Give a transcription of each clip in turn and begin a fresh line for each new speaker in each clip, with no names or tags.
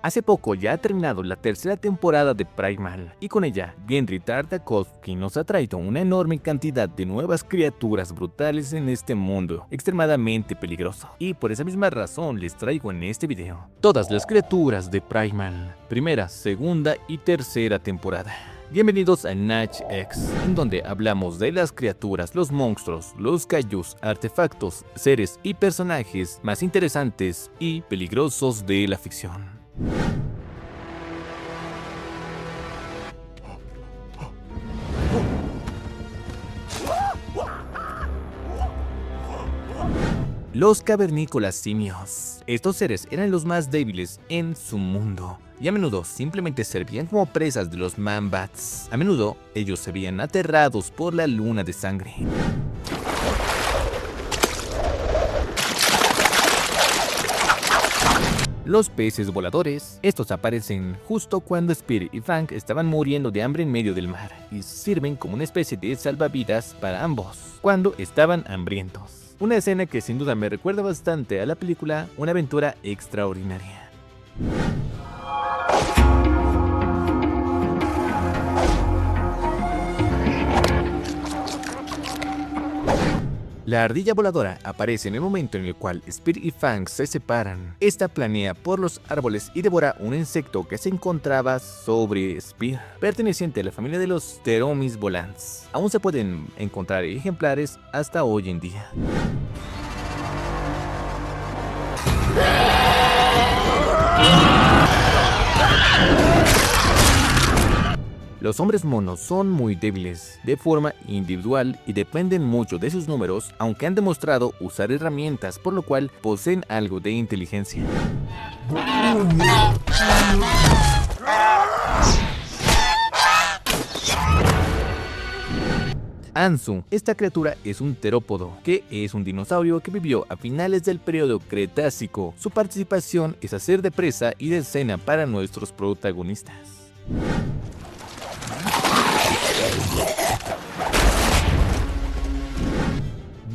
Hace poco ya ha terminado la tercera temporada de Primal, y con ella, Genndy Tartakovsky nos ha traído una enorme cantidad de nuevas criaturas brutales en este mundo, extremadamente peligroso. Y por esa misma razón les traigo en este video todas las criaturas de Primal, primera, segunda y tercera temporada. Bienvenidos a Natch X, en donde hablamos de las criaturas, los monstruos, los kaijus, artefactos, seres y personajes más interesantes y peligrosos de la ficción. Los cavernícolas simios. Estos seres eran los más débiles en su mundo y a menudo simplemente servían como presas de los Man-Bats. A menudo ellos se veían aterrados por la luna de sangre. Los peces voladores. Estos aparecen justo cuando Spear y Fang estaban muriendo de hambre en medio del mar y sirven como una especie de salvavidas para ambos cuando estaban hambrientos. Una escena que sin duda me recuerda bastante a la película Una aventura extraordinaria. La ardilla voladora aparece en el momento en el cual Spear y Fang se separan. Esta planea por los árboles y devora un insecto que se encontraba sobre Spear, perteneciente a la familia de los Pteromis volans. Aún se pueden encontrar ejemplares hasta hoy en día. Los hombres monos son muy débiles de forma individual y dependen mucho de sus números, aunque han demostrado usar herramientas, por lo cual poseen algo de inteligencia. Anzu. Esta criatura es un terópodo, que es un dinosaurio que vivió a finales del periodo Cretácico. Su participación es hacer de presa y de cena para nuestros protagonistas.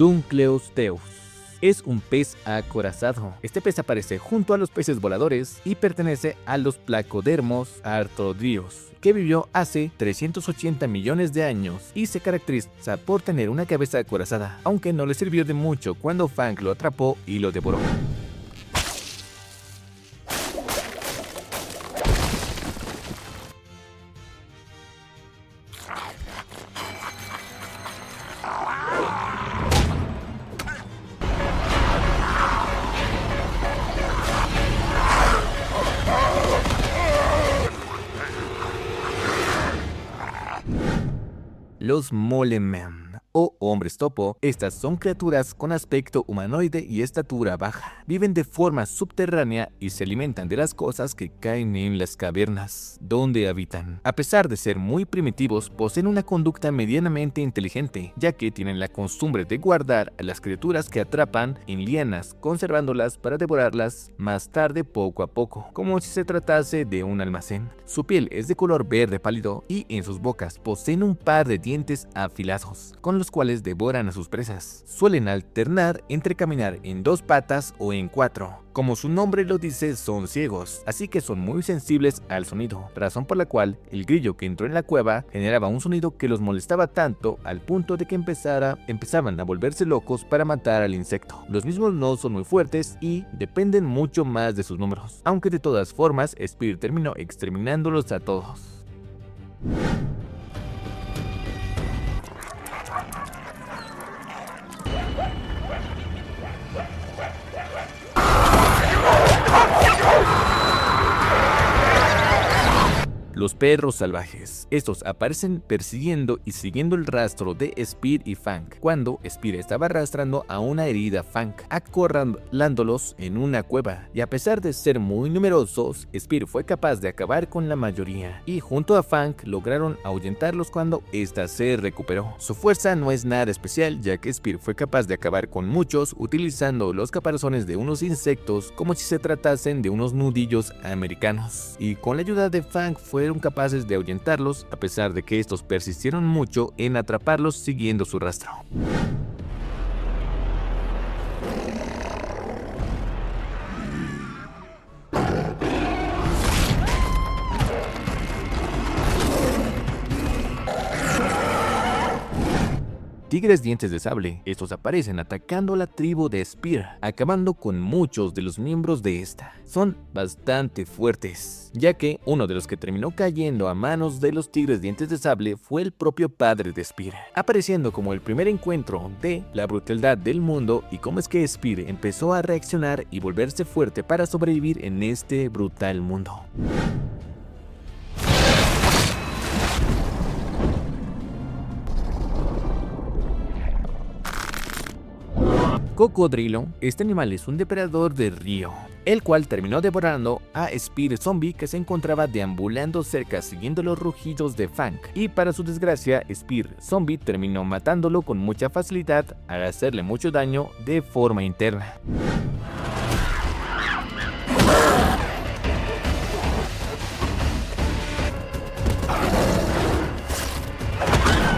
Dunkleosteus. Es un pez acorazado. Este pez aparece junto a los peces voladores y pertenece a los placodermos artrodíos, que vivió hace 380 millones de años y se caracteriza por tener una cabeza acorazada, aunque no le sirvió de mucho cuando Fang lo atrapó y lo devoró. Los Molemen o hombres topo. Estas son criaturas con aspecto humanoide y estatura baja. Viven de forma subterránea y se alimentan de las cosas que caen en las cavernas donde habitan. A pesar de ser muy primitivos, poseen una conducta medianamente inteligente, ya que tienen la costumbre de guardar a las criaturas que atrapan en lianas, conservándolas para devorarlas más tarde poco a poco, como si se tratase de un almacén. Su piel es de color verde pálido y en sus bocas poseen un par de dientes afilados, con los cuales devoran a sus presas. Suelen alternar entre caminar en dos patas o en cuatro. Como su nombre lo dice, son ciegos, así que son muy sensibles al sonido, razón por la cual el grillo que entró en la cueva generaba un sonido que los molestaba tanto al punto de que empezaban a volverse locos para matar al insecto. Los mismos no son muy fuertes y dependen mucho más de sus números, aunque de todas formas Spear terminó exterminándolos a todos. Los perros salvajes. Estos aparecen persiguiendo y siguiendo el rastro de Spear y Fang, cuando Spear estaba arrastrando a una herida Fang, acorralándolos en una cueva, y a pesar de ser muy numerosos, Spear fue capaz de acabar con la mayoría, y junto a Fang lograron ahuyentarlos cuando ésta se recuperó. Su fuerza no es nada especial, ya que Spear fue capaz de acabar con muchos utilizando los caparazones de unos insectos como si se tratasen de unos nudillos americanos, y con la ayuda de Fang fueron capaces de ahuyentarlos, a pesar de que estos persistieron mucho en atraparlos siguiendo su rastro. tigres dientes de sable. Estos aparecen atacando a la tribu de Spear, acabando con muchos de los miembros de esta. Son bastante fuertes, ya que uno de los que terminó cayendo a manos de los tigres dientes de sable fue el propio padre de Spear, apareciendo como el primer encuentro de la brutalidad del mundo y cómo es que Spear empezó a reaccionar y volverse fuerte para sobrevivir en este brutal mundo. Cocodrilo. Este animal es un depredador de río, el cual terminó devorando a Spear Zombie, que se encontraba deambulando cerca siguiendo los rugidos de Fang, y para su desgracia Spear Zombie terminó matándolo con mucha facilidad al hacerle mucho daño de forma interna.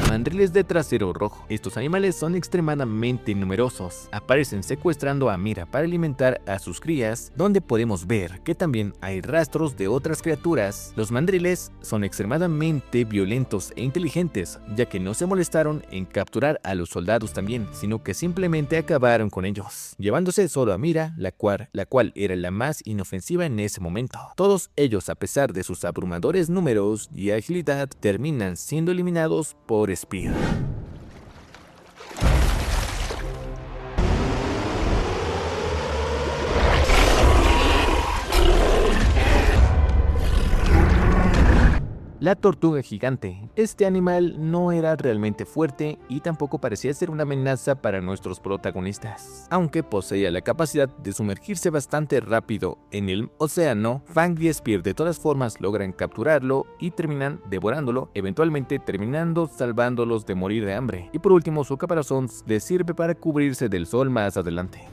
Mandriles de trasero rojo. Estos animales son extremadamente numerosos. Aparecen secuestrando a Mira para alimentar a sus crías, donde podemos ver que también hay rastros de otras criaturas. Los mandriles son extremadamente violentos e inteligentes, ya que no se molestaron en capturar a los soldados también, sino que simplemente acabaron con ellos, llevándose solo a Mira, la cual era la más inofensiva en ese momento. Todos ellos, a pesar de sus abrumadores números y agilidad, terminan siendo eliminados por Spear. La tortuga gigante. Este animal no era realmente fuerte y tampoco parecía ser una amenaza para nuestros protagonistas. Aunque poseía la capacidad de sumergirse bastante rápido en el océano, Fang y Spear de todas formas logran capturarlo y terminan devorándolo, eventualmente terminando salvándolos de morir de hambre. Y por último, su caparazón les sirve para cubrirse del sol más adelante.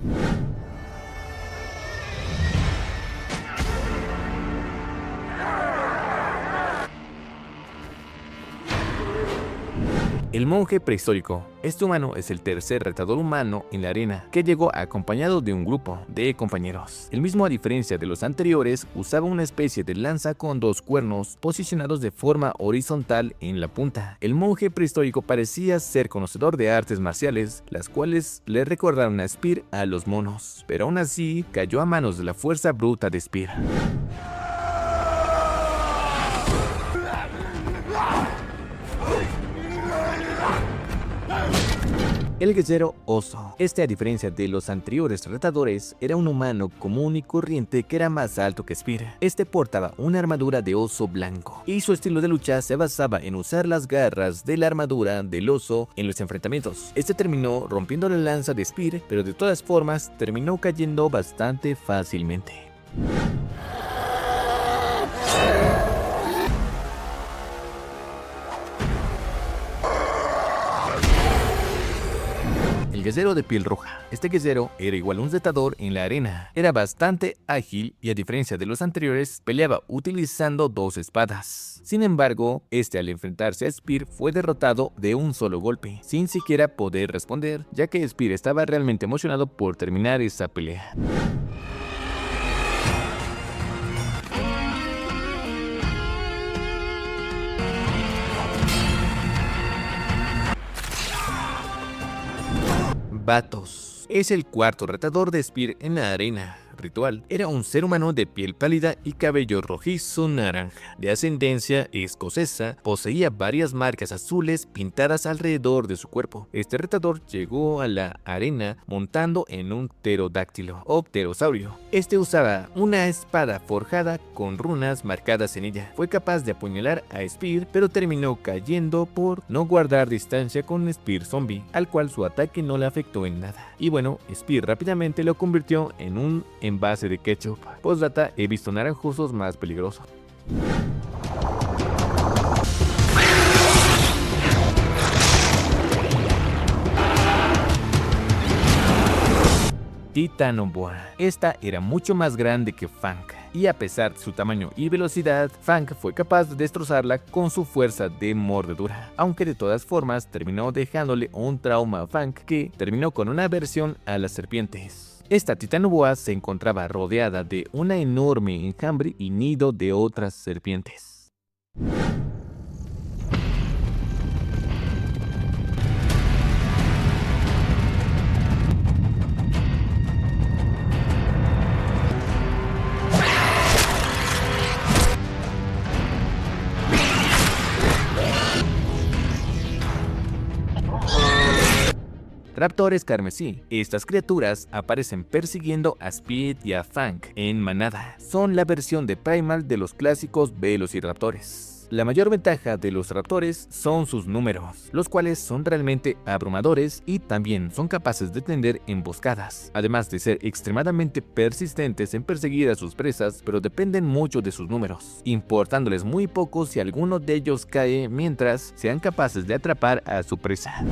El monje prehistórico. Este humano es el tercer retador humano en la arena que llegó acompañado de un grupo de compañeros. El mismo, a diferencia de los anteriores, usaba una especie de lanza con dos cuernos posicionados de forma horizontal en la punta. El monje prehistórico parecía ser conocedor de artes marciales, las cuales le recordaron a Spear a los monos, pero aún así cayó a manos de la fuerza bruta de Spear. El guerrero oso. Este, a diferencia de los anteriores retadores, era un humano común y corriente que era más alto que Spear. Este portaba una armadura de oso blanco y su estilo de lucha se basaba en usar las garras de la armadura del oso en los enfrentamientos. Este terminó rompiendo la lanza de Spear, pero de todas formas terminó cayendo bastante fácilmente. El guerrero de piel roja. Este guerrero era igual un retador en la arena. Era bastante ágil y, a diferencia de los anteriores, peleaba utilizando dos espadas. Sin embargo, este, al enfrentarse a Spear, fue derrotado de un solo golpe, sin siquiera poder responder, ya que Spear estaba realmente emocionado por terminar esa pelea. Vatos. Es el cuarto retador de Spear en la arena ritual. Era un ser humano de piel pálida y cabello rojizo naranja, de ascendencia escocesa. Poseía varias marcas azules pintadas alrededor de su cuerpo. Este retador llegó a la arena montando en un pterodáctilo o pterosaurio. Este usaba una espada forjada con runas marcadas en ella. Fue capaz de apuñalar a Spear, pero terminó cayendo por no guardar distancia con Spear Zombie, al cual su ataque no le afectó en nada. Y bueno, Spear rápidamente lo convirtió en un envase de ketchup. Postdata, he visto naranjosos más peligrosos. Titanoboa. Esta era mucho más grande que Fang, y a pesar de su tamaño y velocidad, Fang fue capaz de destrozarla con su fuerza de mordedura, aunque de todas formas terminó dejándole un trauma a Fang, que terminó con una aversión a las serpientes. Esta titanoboa se encontraba rodeada de una enorme enjambre y nido de otras serpientes. Raptores carmesí. Estas criaturas aparecen persiguiendo a Speed y a Fang en manada. Son la versión de Primal de los clásicos velociraptores. La mayor ventaja de los raptores son sus números, los cuales son realmente abrumadores y también son capaces de tender emboscadas, además de ser extremadamente persistentes en perseguir a sus presas, pero dependen mucho de sus números, importándoles muy poco si alguno de ellos cae mientras sean capaces de atrapar a su presa.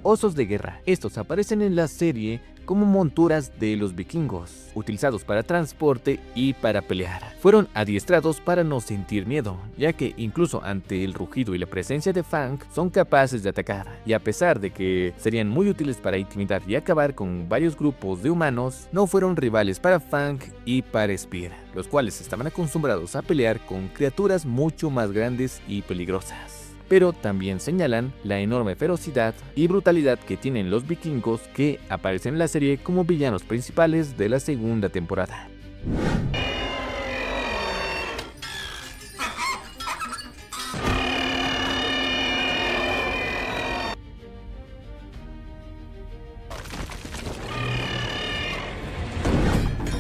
Osos de guerra. Estos aparecen en la serie como monturas de los vikingos, utilizados para transporte y para pelear. Fueron adiestrados para no sentir miedo, ya que incluso ante el rugido y la presencia de Fang son capaces de atacar, y a pesar de que serían muy útiles para intimidar y acabar con varios grupos de humanos, no fueron rivales para Fang y para Spear, los cuales estaban acostumbrados a pelear con criaturas mucho más grandes y peligrosas. Pero también señalan la enorme ferocidad y brutalidad que tienen los vikingos que aparecen en la serie como villanos principales de la segunda temporada.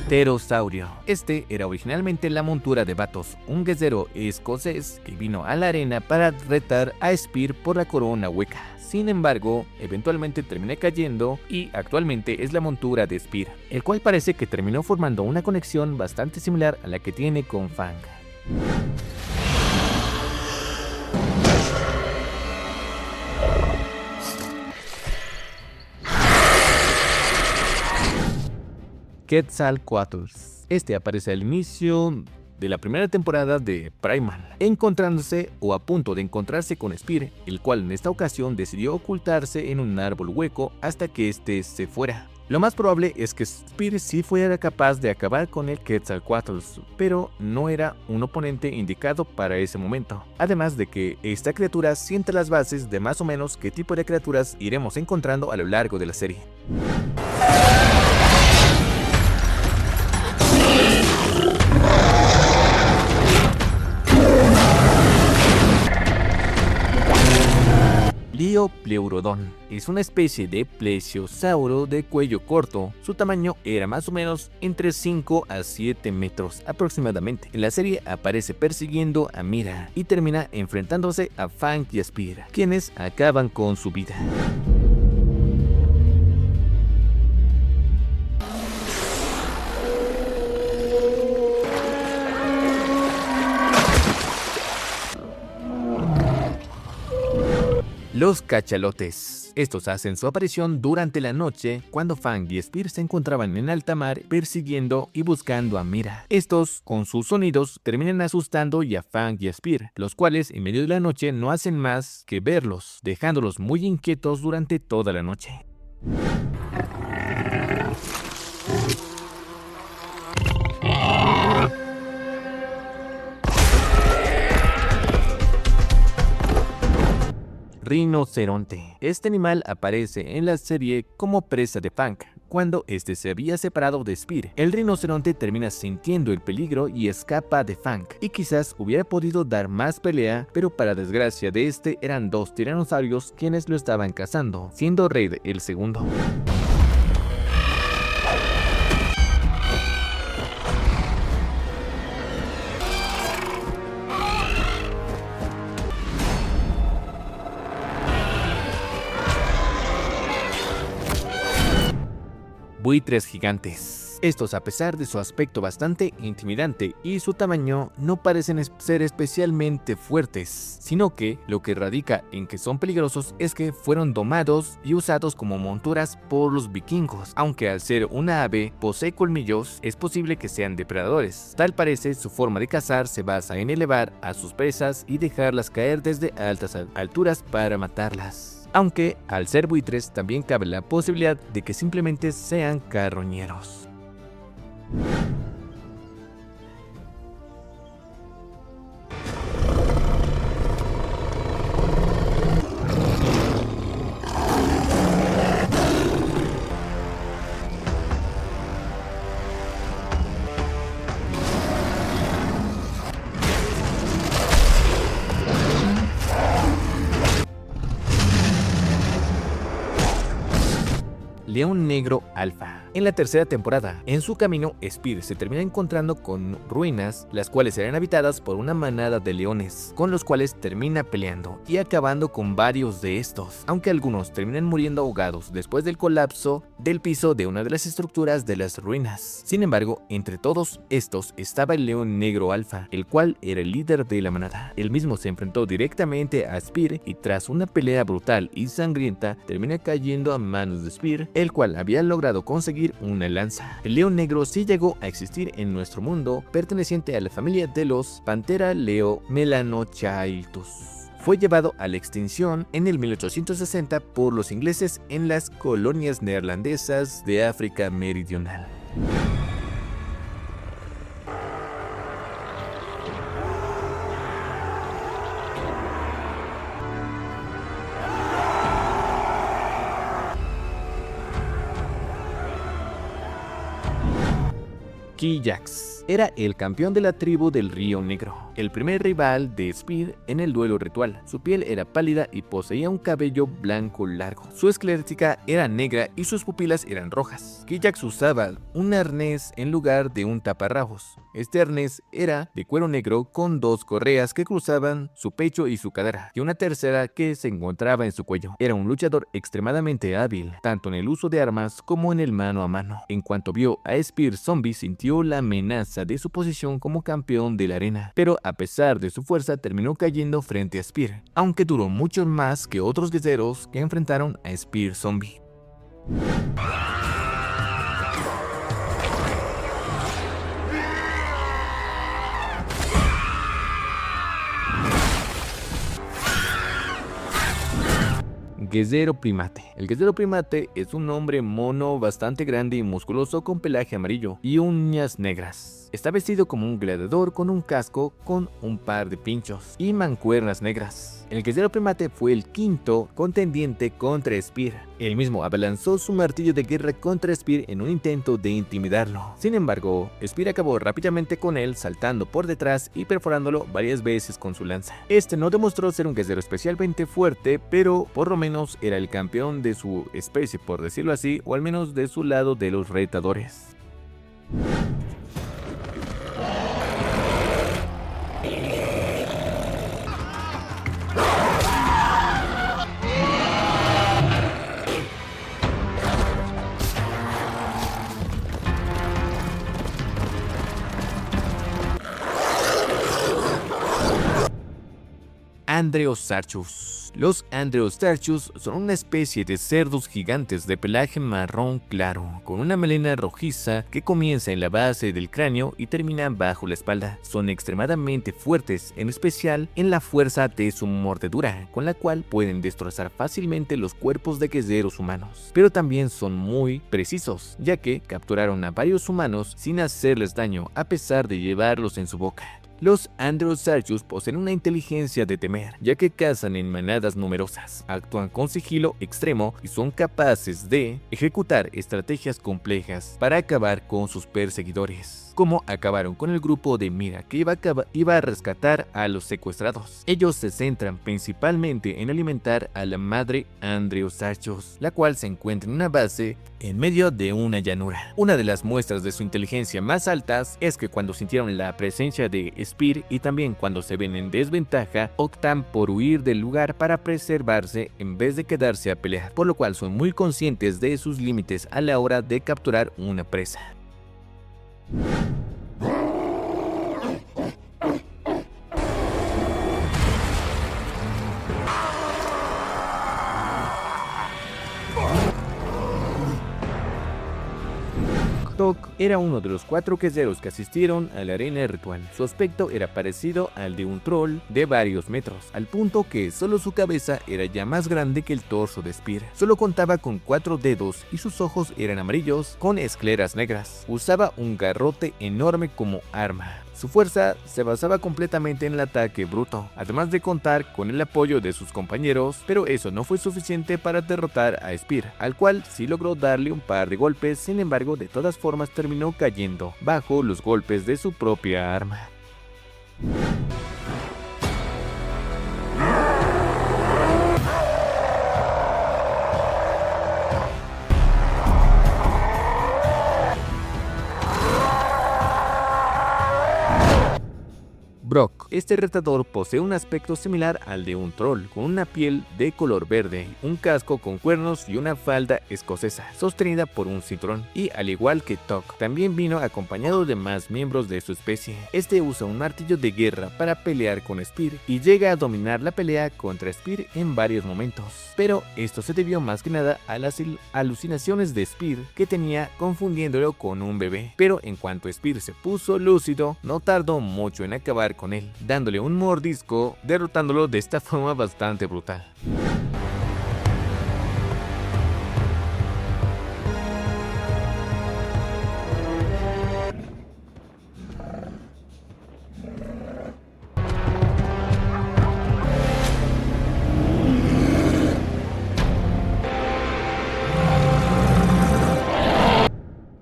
Pterosaurio. Este era originalmente la montura de Vatos, un guerrero escocés que vino a la arena para retar a Spear por la corona hueca. Sin embargo, eventualmente termina cayendo y actualmente es la montura de Spear, el cual parece que terminó formando una conexión bastante similar a la que tiene con Fang. Quetzalcoatl. Este aparece al inicio de la primera temporada de Primal, encontrándose o a punto de encontrarse con Spear, el cual en esta ocasión decidió ocultarse en un árbol hueco hasta que este se fuera. Lo más probable es que Spear sí fuera capaz de acabar con el Quetzalcoatl, pero no era un oponente indicado para ese momento. Además de que esta criatura sienta las bases de más o menos qué tipo de criaturas iremos encontrando a lo largo de la serie. Liopleurodon es una especie de plesiosauro de cuello corto. Su tamaño era más o menos entre 5 a 7 metros aproximadamente. En la serie aparece persiguiendo a Mira y termina enfrentándose a Fang y Spear, quienes acaban con su vida. Los cachalotes. Estos hacen su aparición durante la noche cuando Fang y Spear se encontraban en alta mar persiguiendo y buscando a Mira. Estos, con sus sonidos, terminan asustando a Fang y Spear, los cuales en medio de la noche no hacen más que verlos, dejándolos muy inquietos durante toda la noche. Rinoceronte. Este animal aparece en la serie como presa de Fang. Cuando este se había separado de Spear, el rinoceronte termina sintiendo el peligro y escapa de Fang, y quizás hubiera podido dar más pelea, pero para desgracia de este eran dos tiranosaurios quienes lo estaban cazando, siendo Raid el segundo. Buitres gigantes. Estos, a pesar de su aspecto bastante intimidante y su tamaño, no parecen ser especialmente fuertes, sino que lo que radica en que son peligrosos es que fueron domados y usados como monturas por los vikingos. Aunque al ser una ave posee colmillos, es posible que sean depredadores. Tal parece, su forma de cazar se basa en elevar a sus presas y dejarlas caer desde altas alturas para matarlas. Aunque, al ser buitres, también cabe la posibilidad de que simplemente sean carroñeros. León Negro Alfa. En la tercera temporada, en su camino, Spear se termina encontrando con ruinas, las cuales serán habitadas por una manada de leones, con los cuales termina peleando y acabando con varios de estos, aunque algunos terminan muriendo ahogados después del colapso del piso de una de las estructuras de las ruinas. Sin embargo, entre todos estos estaba el León Negro Alfa, el cual era el líder de la manada. Él mismo se enfrentó directamente a Spear y tras una pelea brutal y sangrienta termina cayendo a manos de Spear, el cual había logrado conseguir una lanza. El león negro sí llegó a existir en nuestro mundo, perteneciente a la familia de los Panthera leo melanochailtus. Fue llevado a la extinción en el 1860 por los ingleses en las colonias neerlandesas de África Meridional. Keyjax era el campeón de la tribu del Río Negro, el primer rival de Spear en el duelo ritual. Su piel era pálida y poseía un cabello blanco largo. Su esclerótica era negra y sus pupilas eran rojas. Keyjax usaba un arnés en lugar de un taparrabos. Este arnés era de cuero negro con dos correas que cruzaban su pecho y su cadera, y una tercera que se encontraba en su cuello. Era un luchador extremadamente hábil, tanto en el uso de armas como en el mano a mano. En cuanto vio a Spear Zombie, sintió la amenaza de su posición como campeón de la arena, pero a pesar de su fuerza terminó cayendo frente a Spear, aunque duró mucho más que otros guerreros que enfrentaron a Spear Zombie. Guerrero Primate. El Guerrero Primate es un hombre mono bastante grande y musculoso con pelaje amarillo y uñas negras. Está vestido como un gladiador con un casco con un par de pinchos y mancuernas negras. El Guerrero Primate fue el quinto contendiente contra Spear. Él mismo abalanzó su martillo de guerra contra Spear en un intento de intimidarlo. Sin embargo, Spear acabó rápidamente con él saltando por detrás y perforándolo varias veces con su lanza. Este no demostró ser un guerrero especialmente fuerte, pero por lo menos era el campeón de su especie, por decirlo así, o al menos de su lado de los retadores. Andreosarchus. Los Andreosarchus son una especie de cerdos gigantes de pelaje marrón claro, con una melena rojiza que comienza en la base del cráneo y termina bajo la espalda. Son extremadamente fuertes, en especial en la fuerza de su mordedura, con la cual pueden destrozar fácilmente los cuerpos de guerreros humanos. Pero también son muy precisos, ya que capturaron a varios humanos sin hacerles daño a pesar de llevarlos en su boca. Los Andreosarchus poseen una inteligencia de temer, ya que cazan en manadas numerosas, actúan con sigilo extremo y son capaces de ejecutar estrategias complejas para acabar con sus perseguidores, como acabaron con el grupo de Mira que iba a rescatar a los secuestrados. Ellos se centran principalmente en alimentar a la madre Andreosarchus, la cual se encuentra en una base en medio de una llanura. Una de las muestras de su inteligencia más altas es que cuando sintieron la presencia de Spear y también cuando se ven en desventaja, optan por huir del lugar para preservarse en vez de quedarse a pelear, por lo cual son muy conscientes de sus límites a la hora de capturar una presa. Tok era uno de los 4 guerreros que asistieron a la arena ritual. Su aspecto era parecido al de un troll de varios metros, al punto que solo su cabeza era ya más grande que el torso de Spear. Solo contaba con 4 dedos y sus ojos eran amarillos con escleras negras. Usaba un garrote enorme como arma. Su fuerza se basaba completamente en el ataque bruto, además de contar con el apoyo de sus compañeros, pero eso no fue suficiente para derrotar a Spear, al cual sí logró darle un par de golpes. Sin embargo, de todas formas terminó cayendo bajo los golpes de su propia arma. Este retador posee un aspecto similar al de un troll, con una piel de color verde, un casco con cuernos y una falda escocesa, sostenida por un cinturón, y al igual que Tok, también vino acompañado de más miembros de su especie. Este usa un martillo de guerra para pelear con Spear y llega a dominar la pelea contra Spear en varios momentos, pero esto se debió más que nada a las alucinaciones de Spear que tenía confundiéndolo con un bebé, pero en cuanto Spear se puso lúcido, no tardó mucho en acabar con él, dándole un mordisco, derrotándolo de esta forma bastante brutal.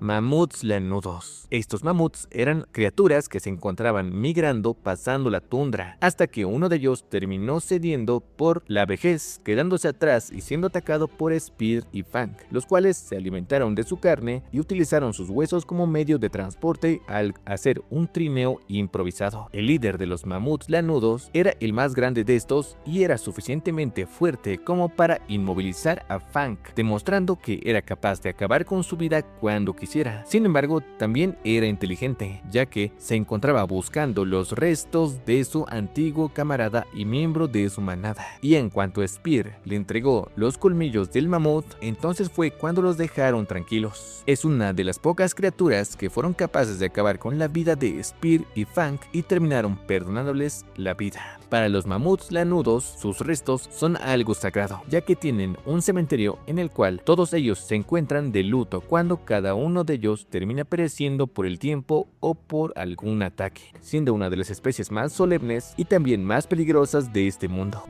Mamuts lanudos. Estos mamuts eran criaturas que se encontraban migrando pasando la tundra, hasta que uno de ellos terminó cediendo por la vejez, quedándose atrás y siendo atacado por Spear y Fang, los cuales se alimentaron de su carne y utilizaron sus huesos como medio de transporte al hacer un trineo improvisado. El líder de los mamuts lanudos era el más grande de estos y era suficientemente fuerte como para inmovilizar a Fang, demostrando que era capaz de acabar con su vida cuando quisiera. Sin embargo, también era inteligente, ya que se encontraba buscando los restos de su antiguo camarada y miembro de su manada. Y en cuanto Spear le entregó los colmillos del mamut, entonces fue cuando los dejaron tranquilos. Es una de las pocas criaturas que fueron capaces de acabar con la vida de Spear y Fang y terminaron perdonándoles la vida. Para los mamuts lanudos, sus restos son algo sagrado, ya que tienen un cementerio en el cual todos ellos se encuentran de luto cuando cada uno de ellos termina pereciendo por el tiempo o por algún ataque, siendo una de las especies más solemnes y también más peligrosas de este mundo.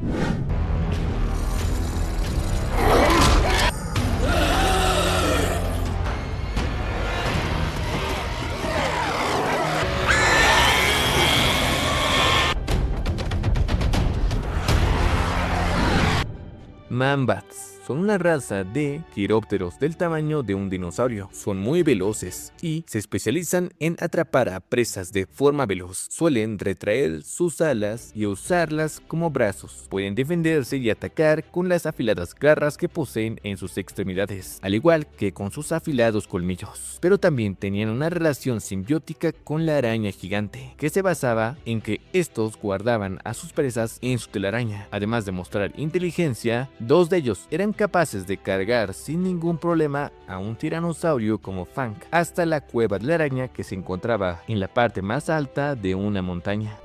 Mambats son una raza de quirópteros del tamaño de un dinosaurio. Son muy veloces y se especializan en atrapar a presas de forma veloz. Suelen retraer sus alas y usarlas como brazos. Pueden defenderse y atacar con las afiladas garras que poseen en sus extremidades, al igual que con sus afilados colmillos. Pero también tenían una relación simbiótica con la araña gigante, que se basaba en que estos guardaban a sus presas en su telaraña. Además de mostrar inteligencia, dos de ellos eran capaces de cargar sin ningún problema a un tiranosaurio como Fang hasta la cueva de la araña que se encontraba en la parte más alta de una montaña.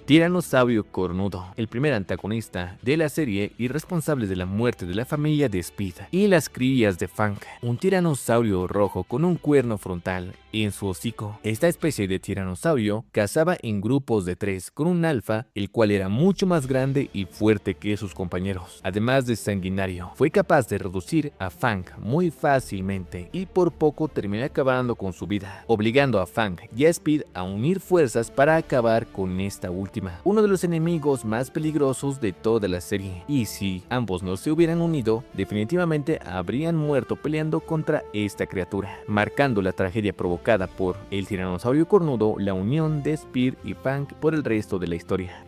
Tiranosaurio cornudo, el primer antagonista de la serie y responsable de la muerte de la familia de Speed y las crías de Fang, un tiranosaurio rojo con un cuerno frontal en su hocico. Esta especie de tiranosaurio cazaba en grupos de 3 con un alfa, el cual era mucho más grande y fuerte que sus compañeros. Además de sanguinario, fue capaz de reducir a Fang muy fácilmente y por poco terminó acabando con su vida, obligando a Fang y a Speed a unir fuerzas para acabar con esta última. Uno de los enemigos más peligrosos de toda la serie, y si ambos no se hubieran unido, definitivamente habrían muerto peleando contra esta criatura, marcando la tragedia provocada por el tiranosaurio cornudo, la unión de Spear y Fang por el resto de la historia.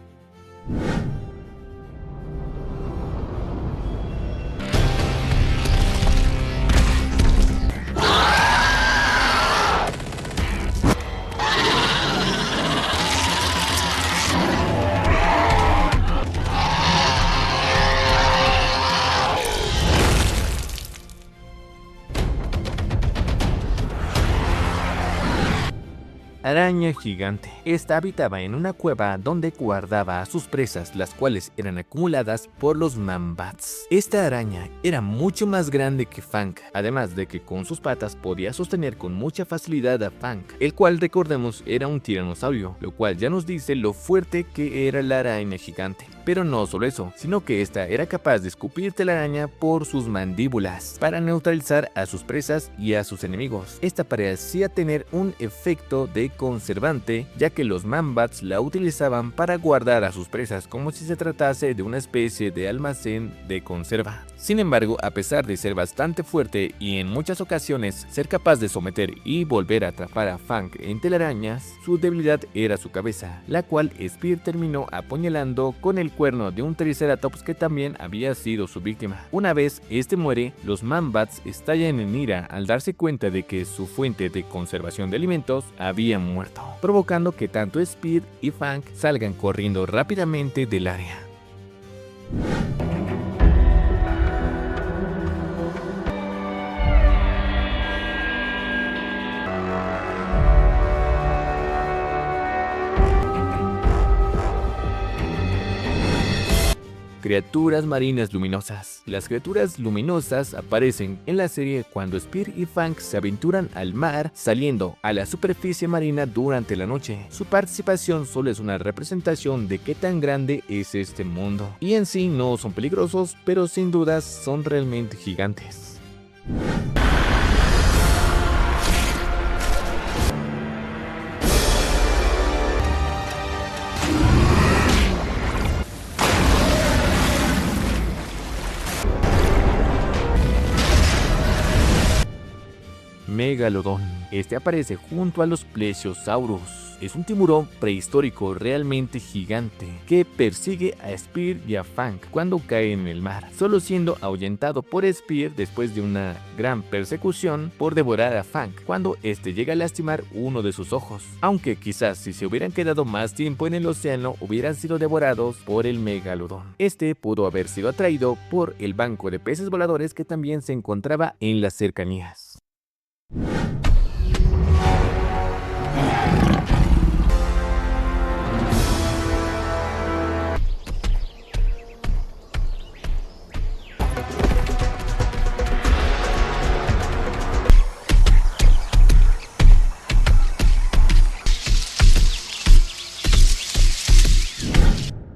Araña gigante. Esta habitaba en una cueva donde guardaba a sus presas, las cuales eran acumuladas por los Mambats. Esta araña era mucho más grande que Fang, además de que con sus patas podía sostener con mucha facilidad a Fang, el cual, recordemos, era un tiranosaurio, lo cual ya nos dice lo fuerte que era la araña gigante. Pero no solo eso, sino que esta era capaz de escupir telaraña por sus mandíbulas para neutralizar a sus presas y a sus enemigos. Esta parecía tener un efecto de conservante, ya que los Man-Bats la utilizaban para guardar a sus presas como si se tratase de una especie de almacén de conserva. Sin embargo, a pesar de ser bastante fuerte y en muchas ocasiones ser capaz de someter y volver a atrapar a Fang en telarañas, su debilidad era su cabeza, la cual Spear terminó apuñalando con el cuerno de un Triceratops que también había sido su víctima. Una vez este muere, los Man-Bats estallan en ira al darse cuenta de que su fuente de conservación de alimentos había muerto, provocando que tanto Spear y Fang salgan corriendo rápidamente del área. Criaturas marinas luminosas. Las criaturas luminosas aparecen en la serie cuando Spear y Fang se aventuran al mar saliendo a la superficie marina durante la noche. Su participación solo es una representación de qué tan grande es este mundo. Y en sí no son peligrosos, pero sin dudas son realmente gigantes. Megalodón. Este aparece junto a los Plesiosaurus. Es un tiburón prehistórico realmente gigante que persigue a Spear y a Fang cuando cae en el mar, solo siendo ahuyentado por Spear después de una gran persecución por devorar a Fang cuando este llega a lastimar uno de sus ojos. Aunque quizás si se hubieran quedado más tiempo en el océano hubieran sido devorados por el megalodón. Este pudo haber sido atraído por el banco de peces voladores que también se encontraba en las cercanías.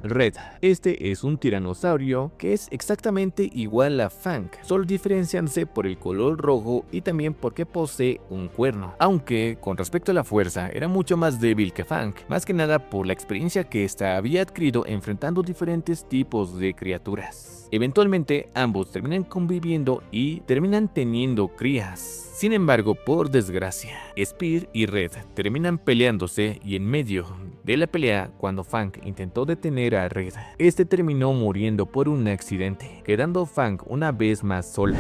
Red. Este es un tiranosaurio que es exactamente igual a Fang, solo diferenciándose por el color rojo y también porque posee un cuerno, aunque con respecto a la fuerza era mucho más débil que Fang, más que nada por la experiencia que ésta había adquirido enfrentando diferentes tipos de criaturas. Eventualmente ambos terminan conviviendo y terminan teniendo crías. Sin embargo, por desgracia, Spear y Red terminan peleándose y en medio de la pelea, cuando Fang intentó detener a Red, este terminó muriendo por un accidente, quedando Fang una vez más sola.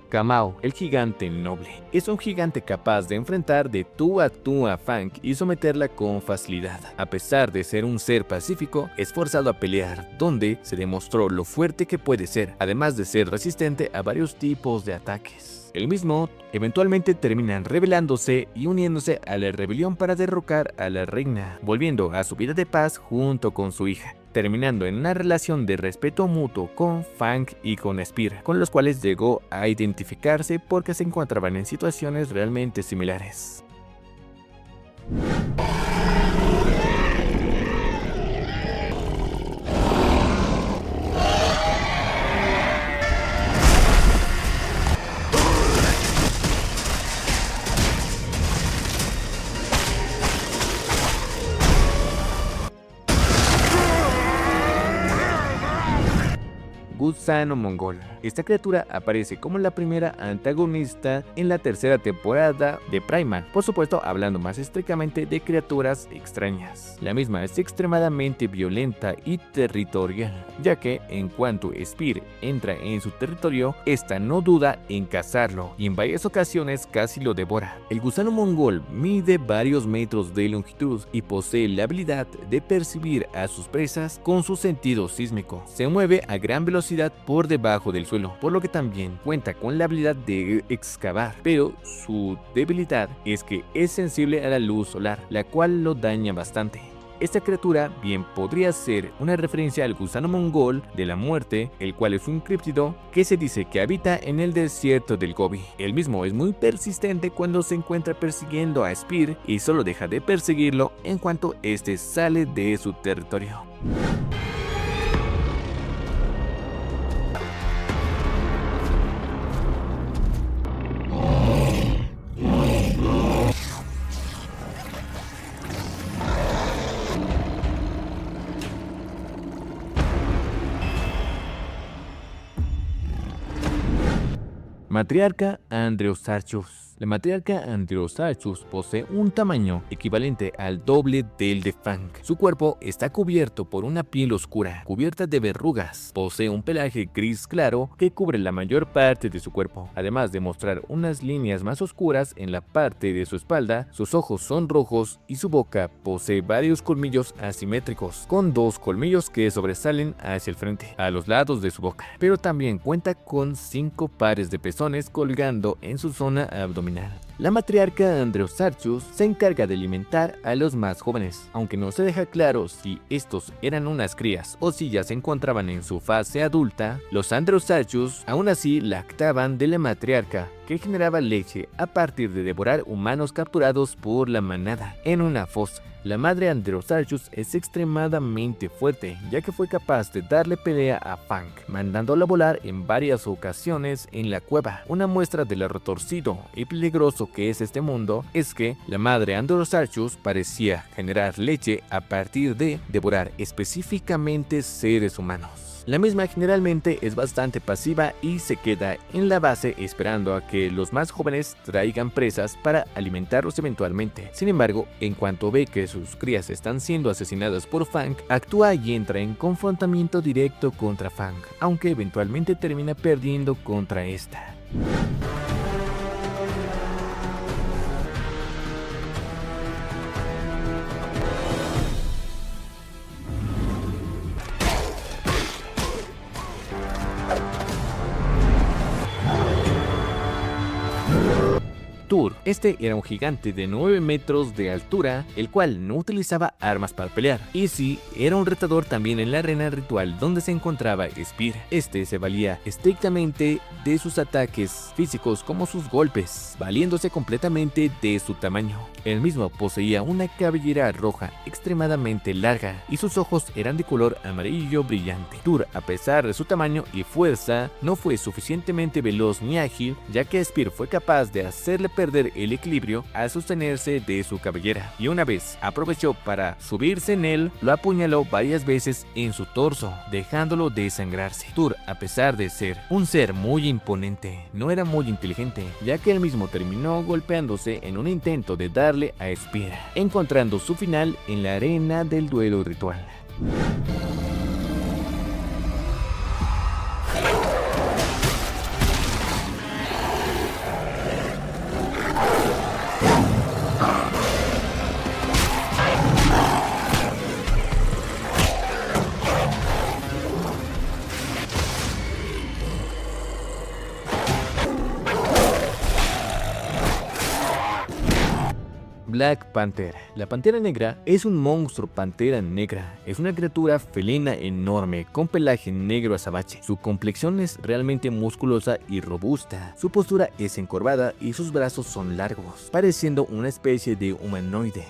Kamau, el gigante noble. Es un gigante capaz de enfrentar de tú a Fang y someterla con facilidad. A pesar de ser un ser pacífico, es forzado a pelear, donde se demostró lo fuerte que puede ser, además de ser resistente a varios tipos de ataques. El mismo eventualmente terminan rebelándose y uniéndose a la rebelión para derrocar a la reina, volviendo a su vida de paz junto con su hija, terminando en una relación de respeto mutuo con Fang y con Spear, con los cuales llegó a identificarse porque se encontraban en situaciones realmente similares. Gusano Mongol. Esta criatura aparece como la primera antagonista en la tercera temporada de Primal, por supuesto hablando más estrictamente de criaturas extrañas. La misma es extremadamente violenta y territorial, ya que en cuanto Spear entra en su territorio, esta no duda en cazarlo y en varias ocasiones casi lo devora. El gusano mongol mide varios metros de longitud y posee la habilidad de percibir a sus presas con su sentido sísmico. Se mueve a gran velocidad profundidad por debajo del suelo, por lo que también cuenta con la habilidad de excavar, pero su debilidad es que es sensible a la luz solar, la cual lo daña bastante. Esta criatura bien podría ser una referencia al gusano mongol de la muerte, el cual es un críptido que se dice que habita en el desierto del Gobi. El mismo es muy persistente cuando se encuentra persiguiendo a Spear y solo deja de perseguirlo en cuanto este sale de su territorio. Matriarca Andreosarchus. La matriarca Andreosarchus posee un tamaño equivalente al doble del de Fang. Su cuerpo está cubierto por una piel oscura, cubierta de verrugas. Posee un pelaje gris claro que cubre la mayor parte de su cuerpo. Además de mostrar unas líneas más oscuras en la parte de su espalda, sus ojos son rojos y su boca posee varios colmillos asimétricos, con 2 colmillos que sobresalen hacia el frente, a los lados de su boca. Pero también cuenta con 5 pares de pezones colgando en su zona abdominal. La matriarca Andreosarchus se encarga de alimentar a los más jóvenes, aunque no se deja claro si estos eran unas crías o si ya se encontraban en su fase adulta. Los Andreosarchus aún así lactaban de la matriarca, que generaba leche a partir de devorar humanos capturados por la manada en una fosa. La madre Andreosarchus es extremadamente fuerte, ya que fue capaz de darle pelea a Fang, mandándola a volar en varias ocasiones en la cueva. Una muestra de lo retorcido y peligroso que es este mundo es que la madre Andreosarchus parecía generar leche a partir de devorar específicamente seres humanos. La misma generalmente es bastante pasiva y se queda en la base esperando a que los más jóvenes traigan presas para alimentarlos eventualmente. Sin embargo, en cuanto ve que sus crías están siendo asesinadas por Fang, actúa y entra en confrontamiento directo contra Fang, aunque eventualmente termina perdiendo contra esta. Tur. Este era un gigante de 9 metros de altura, el cual no utilizaba armas para pelear, y sí, era un retador también en la arena ritual donde se encontraba Spear. Este se valía estrictamente de sus ataques físicos como sus golpes, valiéndose completamente de su tamaño. El mismo poseía una cabellera roja extremadamente larga y sus ojos eran de color amarillo brillante. Tur, a pesar de su tamaño y fuerza, no fue suficientemente veloz ni ágil, ya que Spear fue capaz de hacerle perder el equilibrio al sostenerse de su cabellera, y una vez aprovechó para subirse en él, lo apuñaló varias veces en su torso, dejándolo desangrarse. Tur, a pesar de ser un ser muy imponente, no era muy inteligente, ya que él mismo terminó golpeándose en un intento de darle a Spear, encontrando su final en la arena del duelo ritual. Black Panther. La pantera negra es un monstruo pantera negra. Es una criatura felina enorme con pelaje negro azabache. Su complexión es realmente musculosa y robusta. Su postura es encorvada y sus brazos son largos, pareciendo una especie de humanoide.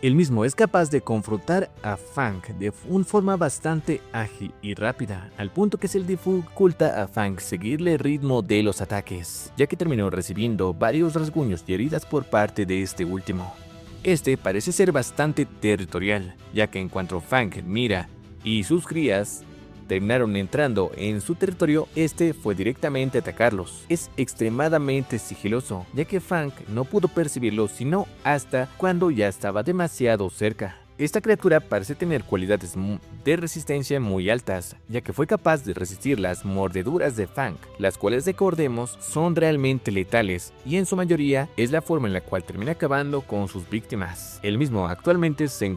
El mismo es capaz de confrontar a Fang de una forma bastante ágil y rápida, al punto que se le dificulta a Fang seguirle el ritmo de los ataques, ya que terminó recibiendo varios rasguños y heridas por parte de este último. Este parece ser bastante territorial, ya que en cuanto Fang mira y sus crías terminaron entrando en su territorio, este fue directamente a atacarlos. Es extremadamente sigiloso, ya que Fang no pudo percibirlo sino hasta cuando ya estaba demasiado cerca. Esta criatura parece tener cualidades de resistencia muy altas, ya que fue capaz de resistir las mordeduras de Fang, las cuales, recordemos, son realmente letales y en su mayoría es la forma en la cual termina acabando con sus víctimas. El mismo actualmente se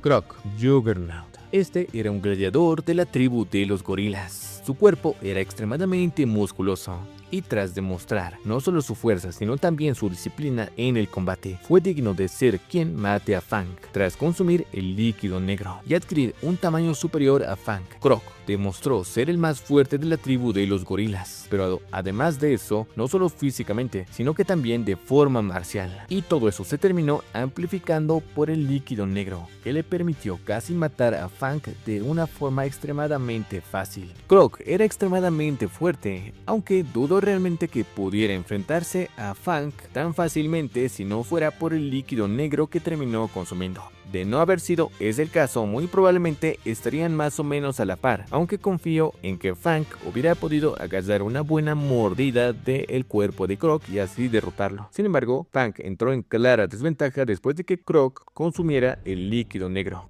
Croc Juggernaut. Este era un gladiador de la tribu de los gorilas. Su cuerpo era extremadamente musculoso y tras demostrar no solo su fuerza sino también su disciplina en el combate, fue digno de ser quien mate a Fang tras consumir el líquido negro y adquirir un tamaño superior a Fang. Croc demostró ser el más fuerte de la tribu de los gorilas, pero además de eso, no solo físicamente, sino que también de forma marcial. Y todo eso se terminó amplificando por el líquido negro, que le permitió casi matar a Fang de una forma extremadamente fácil. Croc era extremadamente fuerte, aunque dudo realmente que pudiera enfrentarse a Fang tan fácilmente si no fuera por el líquido negro que terminó consumiendo. De no haber sido ese el caso, muy probablemente estarían más o menos a la par, aunque confío en que Fang hubiera podido agarrar una buena mordida del cuerpo de Croc y así derrotarlo. Sin embargo, Fang entró en clara desventaja después de que Croc consumiera el líquido negro.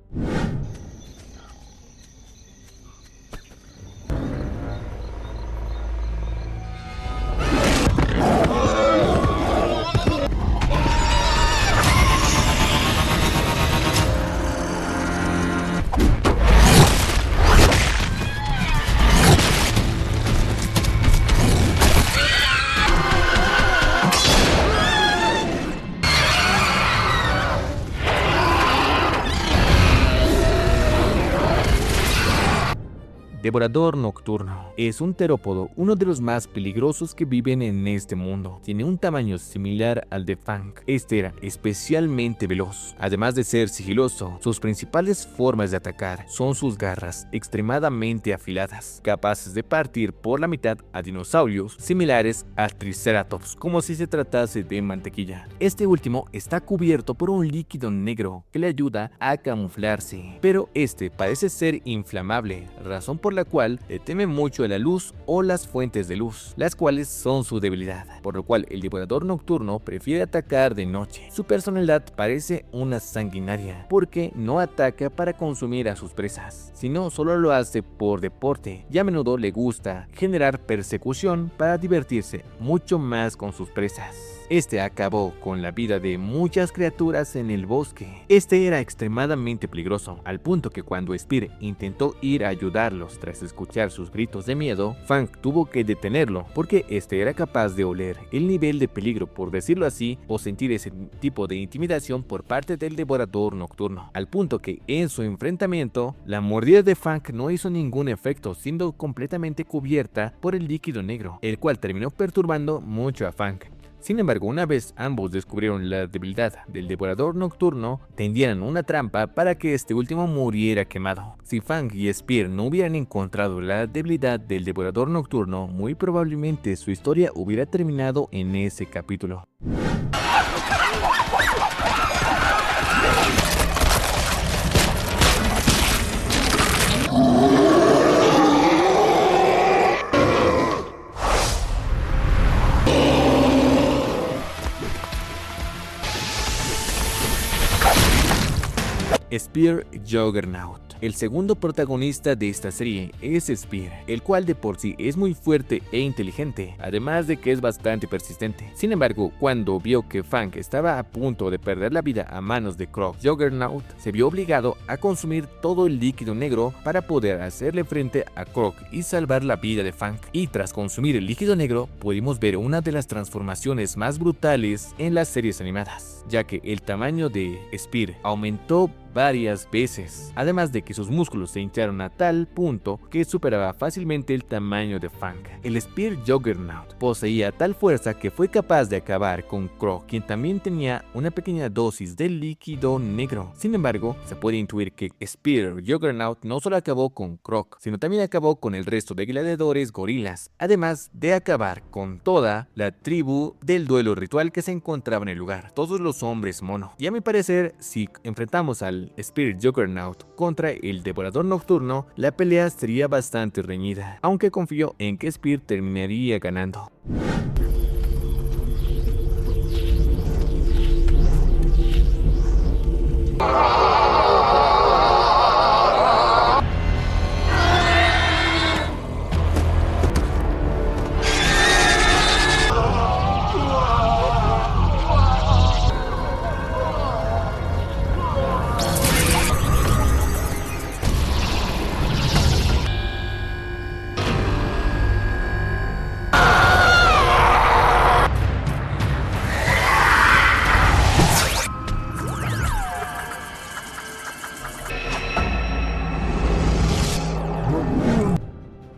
Devorador nocturno. Es un terópodo, uno de los más peligrosos que viven en este mundo. Tiene un tamaño similar al de Fang. Este era especialmente veloz. Además de ser sigiloso, sus principales formas de atacar son sus garras extremadamente afiladas, capaces de partir por la mitad a dinosaurios similares a Triceratops, como si se tratase de mantequilla. Este último está cubierto por un líquido negro que le ayuda a camuflarse, pero este parece ser inflamable, razón por la cual le teme mucho a la luz o las fuentes de luz, las cuales son su debilidad, por lo cual el devorador nocturno prefiere atacar de noche. Su personalidad parece una sanguinaria, porque no ataca para consumir a sus presas, sino solo lo hace por deporte, y a menudo le gusta generar persecución para divertirse mucho más con sus presas. Este acabó con la vida de muchas criaturas en el bosque. Este era extremadamente peligroso, al punto que cuando Spear intentó ir a ayudarlos tras escuchar sus gritos de miedo, Fang tuvo que detenerlo, porque este era capaz de oler el nivel de peligro, por decirlo así, o sentir ese tipo de intimidación por parte del devorador nocturno, al punto que en su enfrentamiento, la mordida de Fang no hizo ningún efecto, siendo completamente cubierta por el líquido negro, el cual terminó perturbando mucho a Fang. Sin embargo, una vez ambos descubrieron la debilidad del devorador nocturno, tendieron una trampa para que este último muriera quemado. Si Fang y Spear no hubieran encontrado la debilidad del devorador nocturno, muy probablemente su historia hubiera terminado en ese capítulo. Spear Juggernaut. El segundo protagonista de esta serie es Spear, el cual de por sí es muy fuerte e inteligente, además de que es bastante persistente. Sin embargo, cuando vio que Fang estaba a punto de perder la vida a manos de Croc Juggernaut, se vio obligado a consumir todo el líquido negro para poder hacerle frente a Croc y salvar la vida de Fang. Y tras consumir el líquido negro, pudimos ver una de las transformaciones más brutales en las series animadas, ya que el tamaño de Spear aumentó varias veces, además de que sus músculos se hincharon a tal punto que superaba fácilmente el tamaño de Fang. El Spear Juggernaut poseía tal fuerza que fue capaz de acabar con Croc, quien también tenía una pequeña dosis de líquido negro. Sin embargo, se puede intuir que Spear Juggernaut no solo acabó con Croc, sino también acabó con el resto de gladiadores gorilas, además de acabar con toda la tribu del duelo ritual que se encontraba en el lugar, todos los hombres mono. Y a mi parecer, si enfrentamos al Spear Juggernaut contra el devorador nocturno, la pelea sería bastante reñida, aunque confío en que Spear terminaría ganando.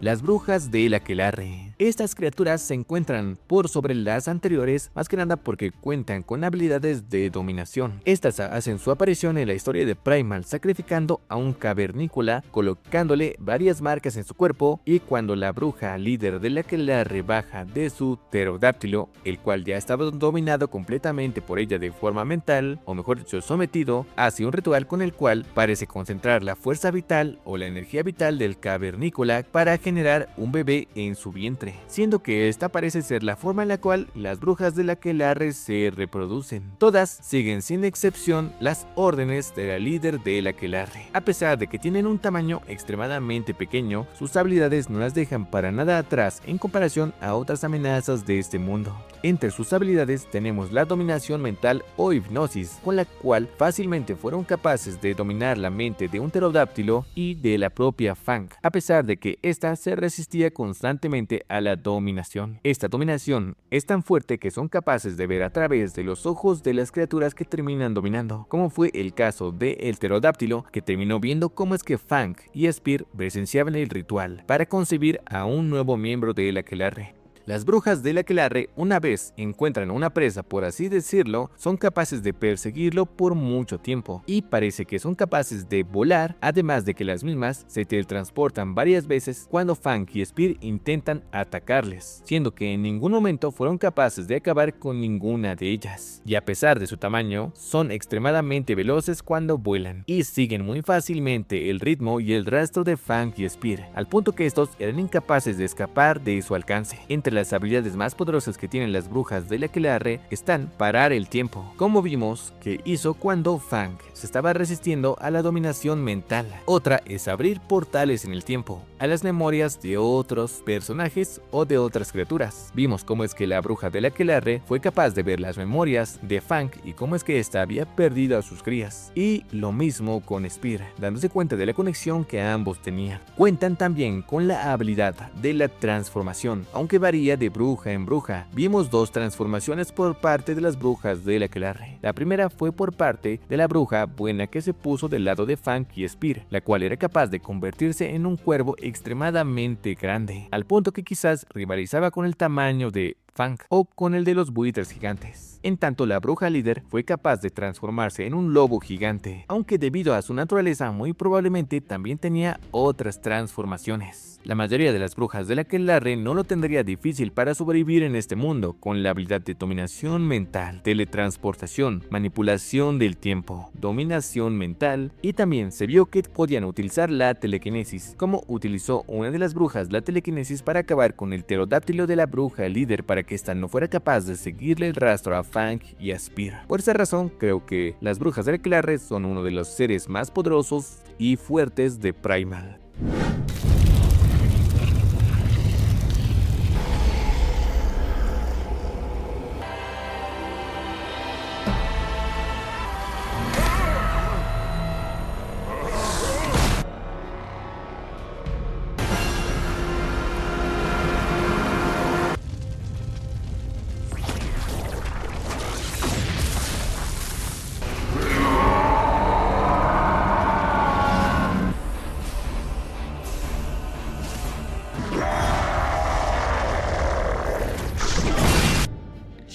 Las brujas del aquelarre. Estas criaturas se encuentran por sobre las anteriores, más que nada porque cuentan con habilidades de dominación. Estas hacen su aparición en la historia de Primal, sacrificando a un cavernícola, colocándole varias marcas en su cuerpo, y cuando la bruja líder del aquelarre baja de su pterodáctilo, el cual ya estaba dominado completamente por ella de forma mental, o mejor dicho sometido, hace un ritual con el cual parece concentrar la fuerza vital o la energía vital del cavernícola para generar un bebé en su vientre, siendo que esta parece ser la forma en la cual las brujas del aquelarre se reproducen. Todas siguen sin excepción las órdenes de la líder del aquelarre. A pesar de que tienen un tamaño extremadamente pequeño, sus habilidades no las dejan para nada atrás en comparación a otras amenazas de este mundo. Entre sus habilidades tenemos la dominación mental o hipnosis, con la cual fácilmente fueron capaces de dominar la mente de un pterodáctilo y de la propia Fang, a pesar de que ésta se resistía constantemente a la dominación. Esta dominación es tan fuerte que son capaces de ver a través de los ojos de las criaturas que terminan dominando, como fue el caso de el pterodáctilo, que terminó viendo cómo es que Fang y Spear presenciaban el ritual para concebir a un nuevo miembro del aquelarre. Las brujas del aquelarre, una vez encuentran una presa, por así decirlo, son capaces de perseguirlo por mucho tiempo, y parece que son capaces de volar, además de que las mismas se teletransportan varias veces cuando Fang y Spear intentan atacarles, siendo que en ningún momento fueron capaces de acabar con ninguna de ellas. Y a pesar de su tamaño, son extremadamente veloces cuando vuelan, y siguen muy fácilmente el ritmo y el rastro de Fang y Spear, al punto que estos eran incapaces de escapar de su alcance. Entre las habilidades más poderosas que tienen las brujas del aquelarre están parar el tiempo, como vimos que hizo cuando Fang se estaba resistiendo a la dominación mental. Otra es abrir portales en el tiempo, a las memorias de otros personajes o de otras criaturas. Vimos cómo es que la bruja del aquelarre fue capaz de ver las memorias de Fang y cómo es que ésta había perdido a sus crías. Y lo mismo con Spear, dándose cuenta de la conexión que ambos tenían. Cuentan también con la habilidad de la transformación, aunque varía de bruja en bruja. Vimos dos transformaciones por parte de las brujas del aquelarre. La primera fue por parte de la bruja buena, que se puso del lado de Fang y Spear, la cual era capaz de convertirse en un cuervo extremadamente grande, al punto que quizás rivalizaba con el tamaño de Fang o con el de los buitres gigantes. En tanto, la bruja líder fue capaz de transformarse en un lobo gigante, aunque debido a su naturaleza muy probablemente también tenía otras transformaciones. La mayoría de las brujas del aquelarre no lo tendría difícil para sobrevivir en este mundo, con la habilidad de dominación mental, teletransportación, manipulación del tiempo, dominación mental, y también se vio que podían utilizar la telequinesis, como utilizó una de las brujas la telequinesis para acabar con el pterodáctilo de la bruja líder para que ésta no fuera capaz de seguirle el rastro a Fang y a Spear. Por esa razón, creo que las brujas del aquelarre son uno de los seres más poderosos y fuertes de Primal.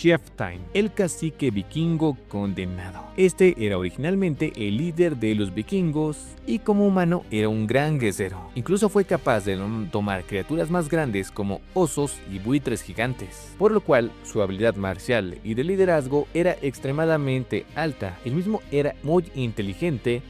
Chieftain, el cacique vikingo condenado. Este era originalmente el líder de los vikingos y como humano era un gran guerrero. Incluso fue capaz de tomar criaturas más grandes como osos y buitres gigantes, por lo cual su habilidad marcial y de liderazgo era extremadamente alta. El mismo era muy inteligente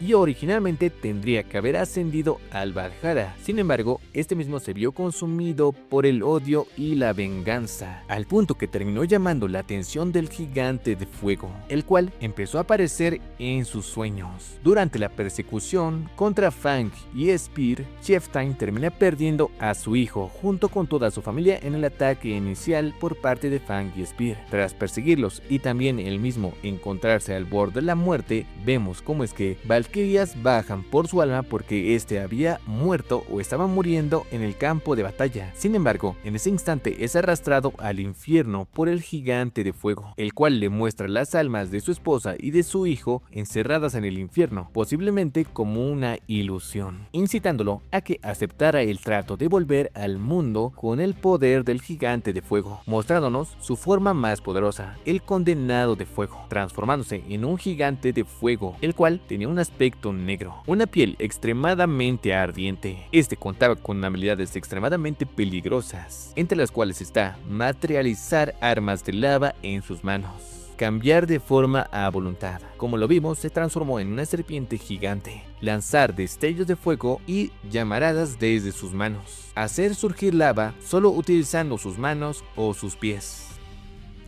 y originalmente tendría que haber ascendido al Valhalla. Sin embargo, este mismo se vio consumido por el odio y la venganza, al punto que terminó llamando la atención del gigante de fuego, el cual empezó a aparecer en sus sueños. Durante la persecución contra Fang y Spear, Chieftain termina perdiendo a su hijo junto con toda su familia en el ataque inicial por parte de Fang y Spear. Tras perseguirlos y también él mismo encontrarse al borde de la muerte, vemos cómo es que Valkyrie valquirias bajan por su alma porque éste había muerto o estaba muriendo en el campo de batalla. Sin embargo, en ese instante es arrastrado al infierno por el gigante de fuego, el cual le muestra las almas de su esposa y de su hijo encerradas en el infierno, posiblemente como una ilusión, incitándolo a que aceptara el trato de volver al mundo con el poder del gigante de fuego, mostrándonos su forma más poderosa, el condenado de fuego, transformándose en un gigante de fuego, el cual tenía un aspecto negro, una piel extremadamente ardiente. Este contaba con habilidades extremadamente peligrosas, entre las cuales está materializar armas de lava en sus manos, cambiar de forma a voluntad. Como lo vimos, se transformó en una serpiente gigante, lanzar destellos de fuego y llamaradas desde sus manos, hacer surgir lava solo utilizando sus manos o sus pies.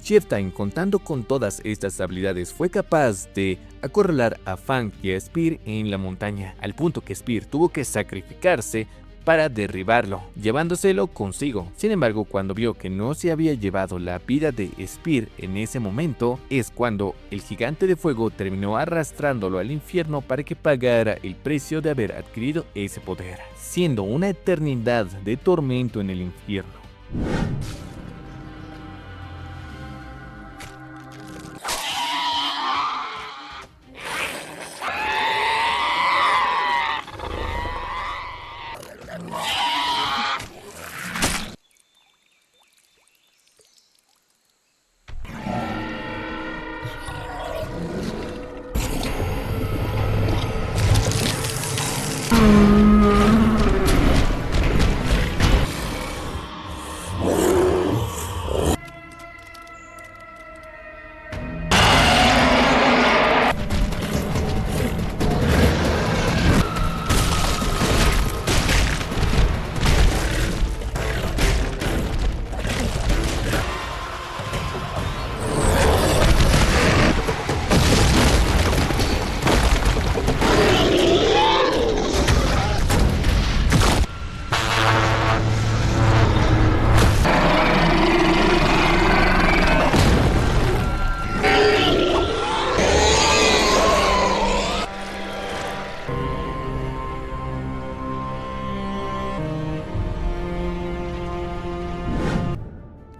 Chieftain, contando con todas estas habilidades, fue capaz de acorralar a Fang y a Spear en la montaña, al punto que Spear tuvo que sacrificarse para derribarlo, llevándoselo consigo. Sin embargo, cuando vio que no se había llevado la vida de Spear en ese momento, es cuando el gigante de fuego terminó arrastrándolo al infierno para que pagara el precio de haber adquirido ese poder, siendo una eternidad de tormento en el infierno.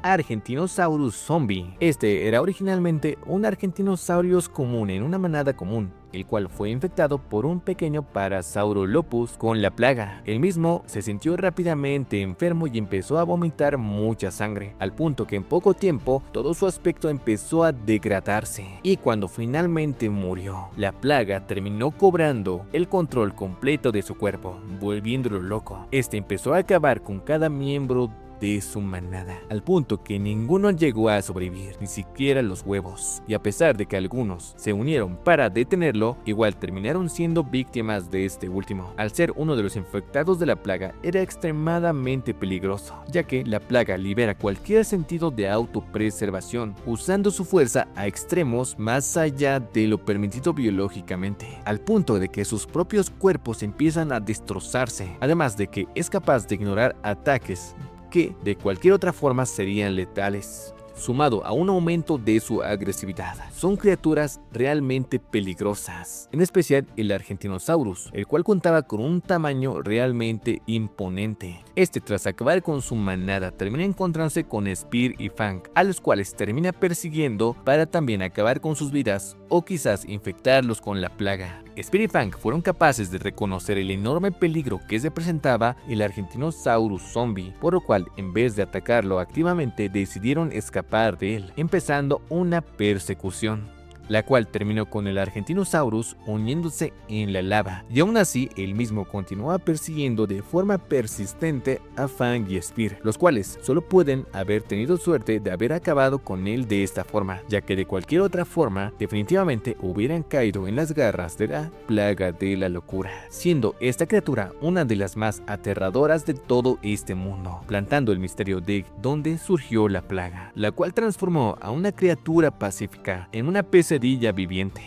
Argentinosaurus zombie. Este era originalmente un Argentinosaurus común en una manada común, el cual fue infectado por un pequeño Parasaurolophus con la plaga. El mismo se sintió rápidamente enfermo y empezó a vomitar mucha sangre, al punto que en poco tiempo todo su aspecto empezó a degradarse, y cuando finalmente murió, la plaga terminó cobrando el control completo de su cuerpo, volviéndolo loco. Este empezó a acabar con cada miembro de su manada, al punto que ninguno llegó a sobrevivir, ni siquiera los huevos, y a pesar de que algunos se unieron para detenerlo, igual terminaron siendo víctimas de este último. Al ser uno de los infectados de la plaga, era extremadamente peligroso, ya que la plaga libera cualquier sentido de autopreservación, usando su fuerza a extremos más allá de lo permitido biológicamente, al punto de que sus propios cuerpos empiezan a destrozarse, además de que es capaz de ignorar ataques que de cualquier otra forma serían letales, sumado a un aumento de su agresividad. Son criaturas realmente peligrosas, en especial el Argentinosaurus, el cual contaba con un tamaño realmente imponente. Este, tras acabar con su manada, termina encontrándose con Spear y Fang, a los cuales termina persiguiendo para también acabar con sus vidas o quizás infectarlos con la plaga. Spear y Fang fueron capaces de reconocer el enorme peligro que representaba el Argentinosaurus zombie, por lo cual en vez de atacarlo activamente decidieron escapar de él, empezando una persecución, la cual terminó con el Argentinosaurus uniéndose en la lava, y aún así el mismo continuaba persiguiendo de forma persistente a Fang y Spear, los cuales solo pueden haber tenido suerte de haber acabado con él de esta forma, ya que de cualquier otra forma definitivamente hubieran caído en las garras de la plaga de la locura, siendo esta criatura una de las más aterradoras de todo este mundo, plantando el misterio de dónde surgió la plaga, la cual transformó a una criatura pacífica en una pesadilla viviente.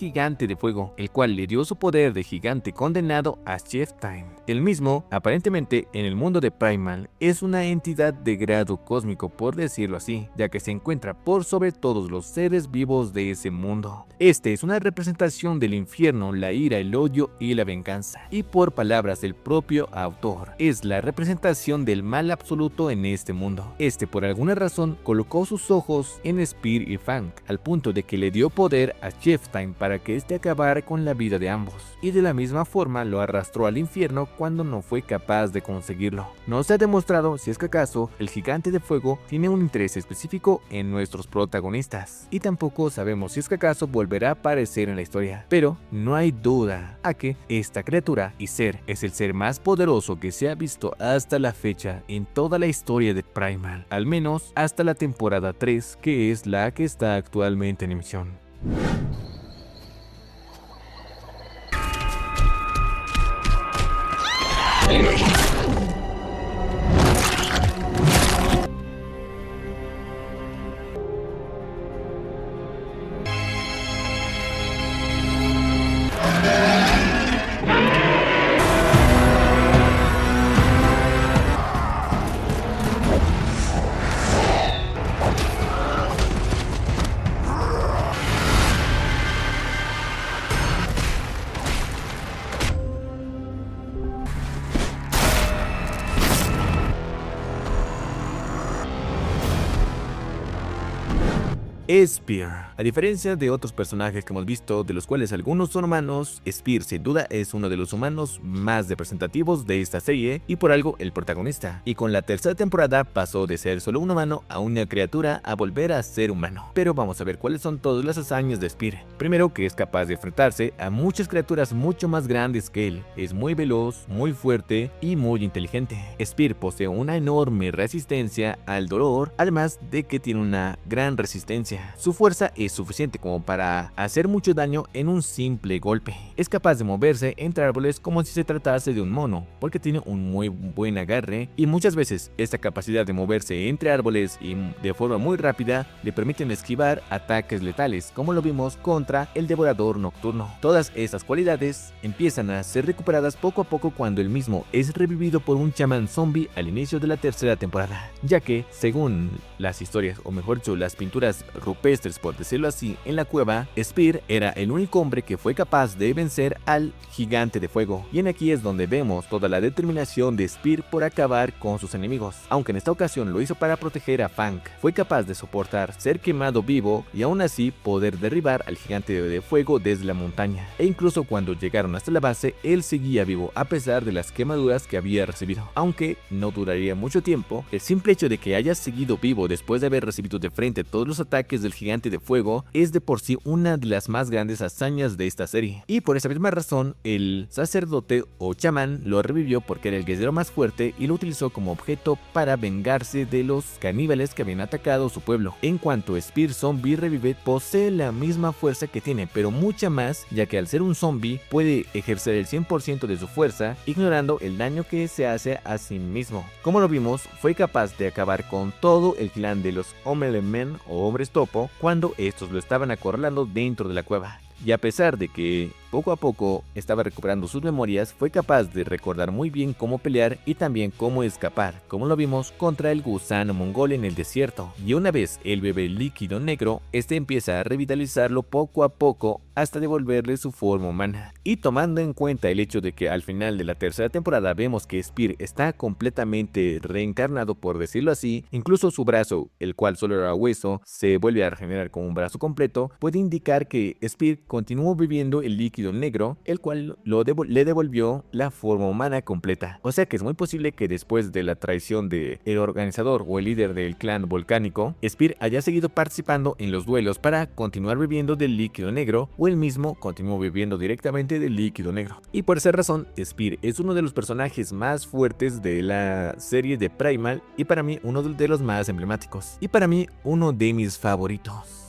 gigante de fuego, el cual le dio su poder de gigante condenado a Chieftain. El mismo, aparentemente en el mundo de Primal, es una entidad de grado cósmico, por decirlo así, ya que se encuentra por sobre todos los seres vivos de ese mundo. Este es una representación del infierno, la ira, el odio y la venganza, y por palabras del propio autor, es la representación del mal absoluto en este mundo. Este, por alguna razón, colocó sus ojos en Spear y Fang, al punto de que le dio poder a Chieftain para que este acabara con la vida de ambos, y de la misma forma lo arrastró al infierno cuando no fue capaz de conseguirlo. No se ha demostrado si es que acaso el gigante de fuego tiene un interés específico en nuestros protagonistas, y tampoco sabemos si es que acaso volverá a aparecer en la historia, pero no hay duda a que esta criatura y ser es el ser más poderoso que se ha visto hasta la fecha en toda la historia de Primal, al menos hasta la temporada 3, que es la que está actualmente en emisión. Spear. A diferencia de otros personajes que hemos visto, de los cuales algunos son humanos, Spear sin duda es uno de los humanos más representativos de esta serie y por algo el protagonista. Y con la tercera temporada pasó de ser solo un humano a una criatura a volver a ser humano. Pero vamos a ver cuáles son todas las hazañas de Spear. Primero, que es capaz de enfrentarse a muchas criaturas mucho más grandes que él. Es muy veloz, muy fuerte y muy inteligente. Spear posee una enorme resistencia al dolor, además de que tiene una gran resistencia. Su fuerza es suficiente como para hacer mucho daño en un simple golpe. Es capaz de moverse entre árboles como si se tratase de un mono, porque tiene un muy buen agarre, y muchas veces esta capacidad de moverse entre árboles y de forma muy rápida le permiten esquivar ataques letales, como lo vimos contra el Devorador Nocturno. Todas estas cualidades empiezan a ser recuperadas poco a poco cuando el mismo es revivido por un chamán zombie al inicio de la tercera temporada, ya que, según las historias, o mejor dicho, las pinturas rupestres, por decirlo así, en la cueva, Spear era el único hombre que fue capaz de vencer al gigante de fuego. Y en aquí es donde vemos toda la determinación de Spear por acabar con sus enemigos, aunque en esta ocasión lo hizo para proteger a Fang. Fue capaz de soportar ser quemado vivo y aún así poder derribar al gigante de fuego desde la montaña. E incluso cuando llegaron hasta la base, él seguía vivo a pesar de las quemaduras que había recibido. Aunque no duraría mucho tiempo, el simple hecho de que haya seguido vivo después de haber recibido de frente todos los ataques del gigante de fuego es de por sí una de las más grandes hazañas de esta serie. Y por esa misma razón, el sacerdote o chamán lo revivió porque era el guerrero más fuerte y lo utilizó como objeto para vengarse de los caníbales que habían atacado su pueblo. En cuanto Spear Zombie revive, posee la misma fuerza que tiene, pero mucha más, ya que al ser un zombie puede ejercer el 100% de su fuerza, ignorando el daño que se hace a sí mismo. Como lo vimos, fue capaz de acabar con todo el clan de los Omelemen o hombres topo cuando estos lo estaban acorralando dentro de la cueva. Y a pesar de que poco a poco estaba recuperando sus memorias, fue capaz de recordar muy bien cómo pelear y también cómo escapar, como lo vimos contra el gusano mongol en el desierto. Y una vez él bebe el líquido negro, este empieza a revitalizarlo poco a poco hasta devolverle su forma humana. Y tomando en cuenta el hecho de que al final de la tercera temporada vemos que Spear está completamente reencarnado, por decirlo así, incluso su brazo, el cual solo era hueso, se vuelve a regenerar con un brazo completo, puede indicar que Spear continuó viviendo el líquido negro, el cual le devolvió la forma humana completa. O sea que es muy posible que después de la traición del organizador o el líder del clan volcánico, Spear haya seguido participando en los duelos para continuar viviendo del líquido negro, o él mismo continuó viviendo directamente del líquido negro. Y por esa razón, Spear es uno de los personajes más fuertes de la serie de Primal y para mí uno de los más emblemáticos. Y para mí uno de mis favoritos.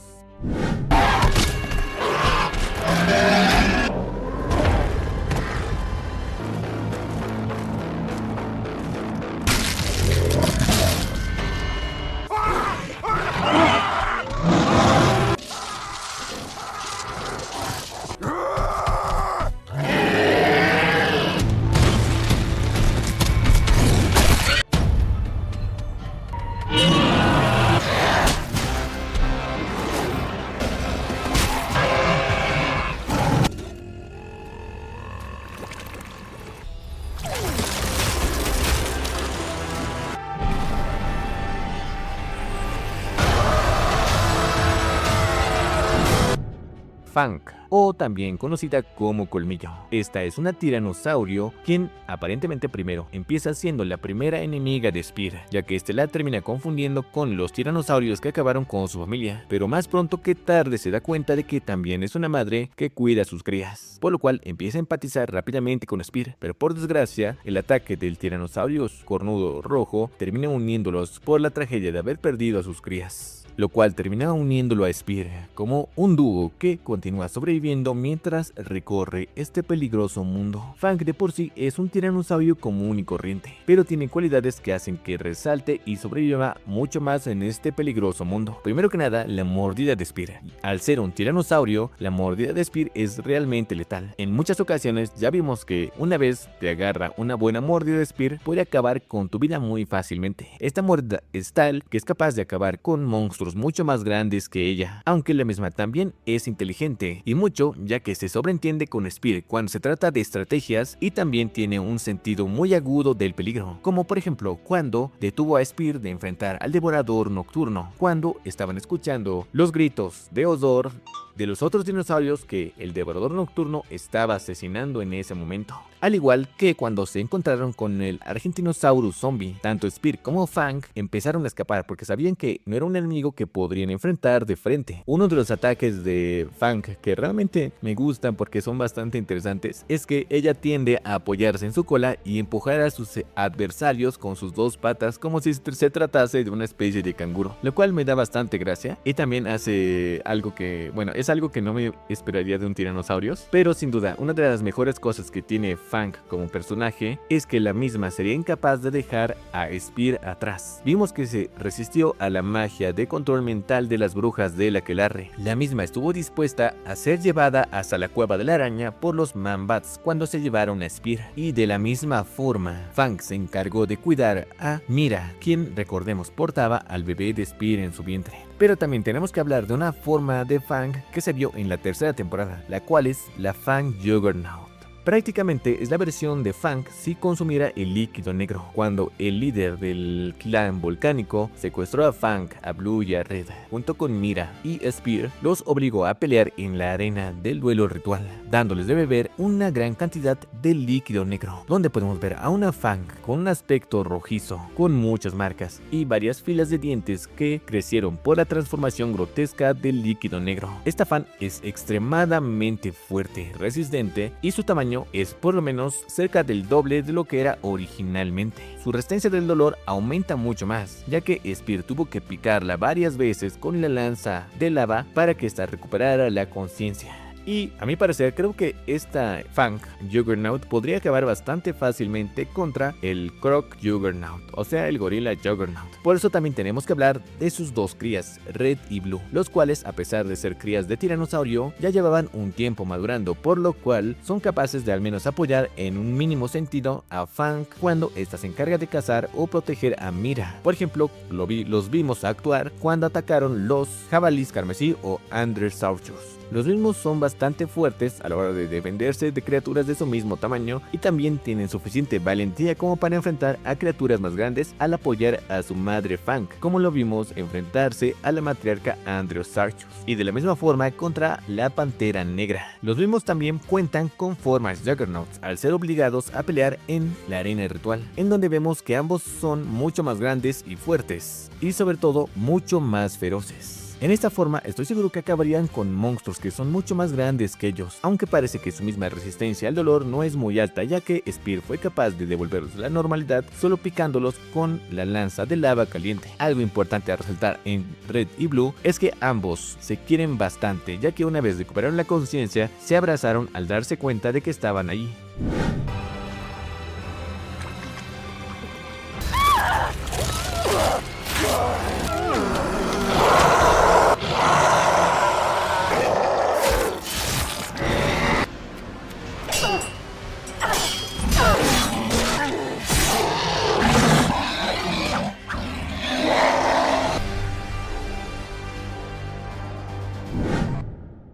Fang, o también conocida como Colmillo. Esta es una tiranosaurio quien aparentemente primero empieza siendo la primera enemiga de Spear, ya que este la termina confundiendo con los tiranosaurios que acabaron con su familia, pero más pronto que tarde se da cuenta de que también es una madre que cuida a sus crías, por lo cual empieza a empatizar rápidamente con Spear, pero por desgracia el ataque del tiranosaurio cornudo rojo termina uniéndolos por la tragedia de haber perdido a sus crías, lo cual termina uniéndolo a Spear como un dúo que continúa sobreviviendo mientras recorre este peligroso mundo. Fang de por sí es un tiranosaurio común y corriente, pero tiene cualidades que hacen que resalte y sobreviva mucho más en este peligroso mundo. Primero que nada, la mordida de Spear. Al ser un tiranosaurio, la mordida de Spear es realmente letal. En muchas ocasiones ya vimos que una vez te agarra una buena mordida de Spear, puede acabar con tu vida muy fácilmente. Esta mordida es tal que es capaz de acabar con monstruos mucho más grandes que ella, aunque la misma también es inteligente y mucho, ya que se sobreentiende con Spear cuando se trata de estrategias y también tiene un sentido muy agudo del peligro, como por ejemplo cuando detuvo a Spear de enfrentar al devorador nocturno, cuando estaban escuchando los gritos de Ozor de los otros dinosaurios que el devorador nocturno estaba asesinando en ese momento. Al igual que cuando se encontraron con el Argentinosaurus zombie, tanto Spear como Fang empezaron a escapar porque sabían que no era un enemigo que podrían enfrentar de frente. Uno de los ataques de Fang que realmente me gustan porque son bastante interesantes es que ella tiende a apoyarse en su cola y empujar a sus adversarios con sus dos patas como si se tratase de una especie de canguro, lo cual me da bastante gracia y también hace algo que, bueno, es algo que no me esperaría de un tiranosaurios, pero sin duda una de las mejores cosas que tiene Fang como personaje es que la misma sería incapaz de dejar a Spear atrás. Vimos que se resistió a la magia de control mental de las brujas del aquelarre. La misma estuvo dispuesta a ser llevada hasta la cueva de la araña por los Man-Bats cuando se llevaron a Spear, y de la misma forma Fang se encargó de cuidar a Mira, quien recordemos portaba al bebé de Spear en su vientre. Pero también tenemos que hablar de una forma de Fang que se vio en la tercera temporada, la cual es la Fang Juggernaut. Prácticamente es la versión de Fang si consumiera el líquido negro. Cuando el líder del clan volcánico secuestró a Fang, a Blue y a Red, junto con Mira y Spear, los obligó a pelear en la arena del duelo ritual, dándoles de beber una gran cantidad de líquido negro, donde podemos ver a una Fang con un aspecto rojizo, con muchas marcas y varias filas de dientes que crecieron por la transformación grotesca del líquido negro. Esta Fang es extremadamente fuerte, resistente y su tamaño es por lo menos cerca del doble de lo que era originalmente. Su resistencia del dolor aumenta mucho más, ya que Spear tuvo que picarla varias veces con la lanza de lava para que ésta recuperara la conciencia. Y a mi parecer creo que esta Fang Juggernaut podría acabar bastante fácilmente contra el Croc Juggernaut, o sea el gorila Juggernaut. Por eso también tenemos que hablar de sus dos crías, Red y Blue, los cuales a pesar de ser crías de tiranosaurio ya llevaban un tiempo madurando, por lo cual son capaces de al menos apoyar en un mínimo sentido a Fang cuando ésta se encarga de cazar o proteger a Mira. Por ejemplo, los vimos actuar cuando atacaron los jabalís carmesí o Androsaurus. Los mismos son bastante fuertes a la hora de defenderse de criaturas de su mismo tamaño y también tienen suficiente valentía como para enfrentar a criaturas más grandes al apoyar a su madre Fang, como lo vimos enfrentarse a la matriarca Androsaurus, y de la misma forma contra la pantera negra. Los mismos también cuentan con formas Juggernauts al ser obligados a pelear en la arena ritual, en donde vemos que ambos son mucho más grandes y fuertes, y sobre todo mucho más feroces. En esta forma estoy seguro que acabarían con monstruos que son mucho más grandes que ellos, aunque parece que su misma resistencia al dolor no es muy alta, ya que Spear fue capaz de devolverlos a la normalidad solo picándolos con la lanza de lava caliente. Algo importante a resaltar en Red y Blue es que ambos se quieren bastante, ya que una vez recuperaron la conciencia se abrazaron al darse cuenta de que estaban allí.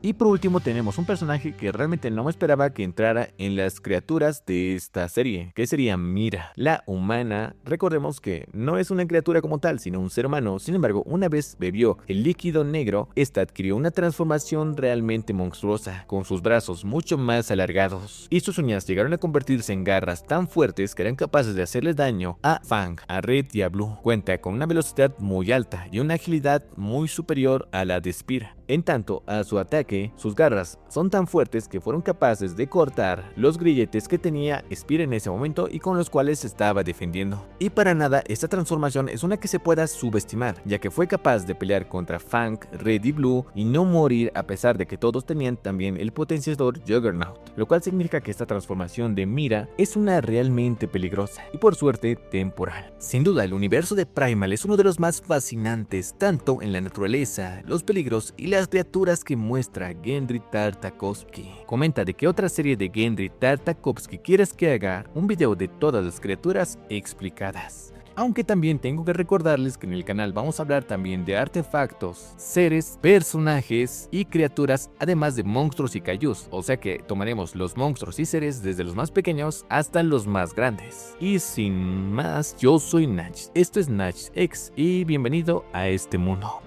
Y por último tenemos un personaje que realmente no me esperaba que entrara en las criaturas de esta serie, que sería Mira, la humana. Recordemos que no es una criatura como tal, sino un ser humano. Sin embargo, una vez bebió el líquido negro, esta adquirió una transformación realmente monstruosa, con sus brazos mucho más alargados, y sus uñas llegaron a convertirse en garras tan fuertes que eran capaces de hacerle daño a Fang, a Red y a Blue. Cuenta con una velocidad muy alta y una agilidad muy superior a la de Spear. En tanto, a su ataque, sus garras son tan fuertes que fueron capaces de cortar los grilletes que tenía Spear en ese momento y con los cuales se estaba defendiendo. Y para nada esta transformación es una que se pueda subestimar, ya que fue capaz de pelear contra Fang, Red y Blue y no morir, a pesar de que todos tenían también el potenciador Juggernaut, lo cual significa que esta transformación de Mira es una realmente peligrosa y por suerte temporal. Sin duda, el universo de Primal es uno de los más fascinantes, tanto en la naturaleza, los peligros y las criaturas que muestra Genndy Tartakovsky. Comenta de qué otra serie de Genndy Tartakovsky quieres que haga un video de todas las criaturas explicadas. Aunque también tengo que recordarles que en el canal vamos a hablar también de artefactos, seres, personajes y criaturas, además de monstruos y kaijus, o sea que tomaremos los monstruos y seres desde los más pequeños hasta los más grandes. Y sin más, yo soy Nach, esto es Nach X y bienvenido a este mundo.